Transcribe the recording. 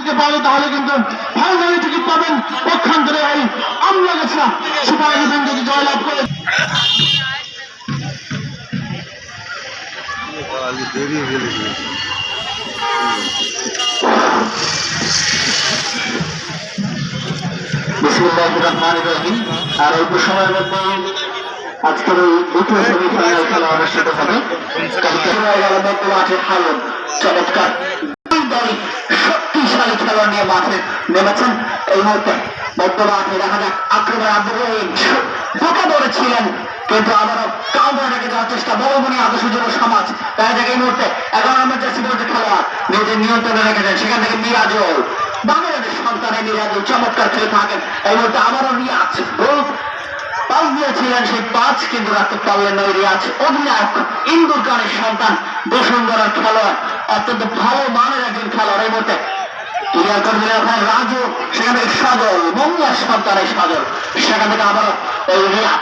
টিকিটকে পাবে তাহলে কিন্তু ফাইনালি টিকিট পাবেন। পক্ষান্তরে এই আমরা গেছা সুপার ইভেন্ট যদি জয়লাভ করে আর অল্প সময়ের মধ্যে আজকের এই দ্বিতীয় সেমিফাইনাল খেলা অনুষ্ঠিত হবে। মাঠে হালন চমৎকার শক্তিশালী খেলা নিয়ে মাঠে নেমেছেন। এই মুহূর্তে বর্তমানে দেখা যাক আক্রমণ ঢোকা ধরেছিলেন কিন্তু আবারও কাউন্টারটাকে যাওয়ার চেষ্টা বলবনি আদর্শ যুব সমাজ। তাই দেখে এই মুহূর্তে 11 নম্বর জার্সি পরে খেলোয়াড় নিজের নিয়ন্ত্রণে রেখেছেন, সেখান থেকে মিরাজুল বাংলাদেশ সন্তানের মিরাজুল চমৎকার খেলে থাকেন। এই মুহূর্তে আবারও রিয়াজ গোল পাস দিয়েছিলেন, সেই পাঁচ কিন্তু রাখতে পারলেন না। রিয়াজ অধিনায়ক ইন্দুর খানের সন্তান, বসুন্ধরার খেলোয়াড়, অত্যন্ত ভালো মানের একজন খেলোয়াড়। এই মুহূর্তে ক্লিয়ার করে দিলেন ওখানে রাজু, সেখান থেকে সজল, মঙ্গলার সন্তানের সজল, সেখান থেকে আবারও এই রিয়াজ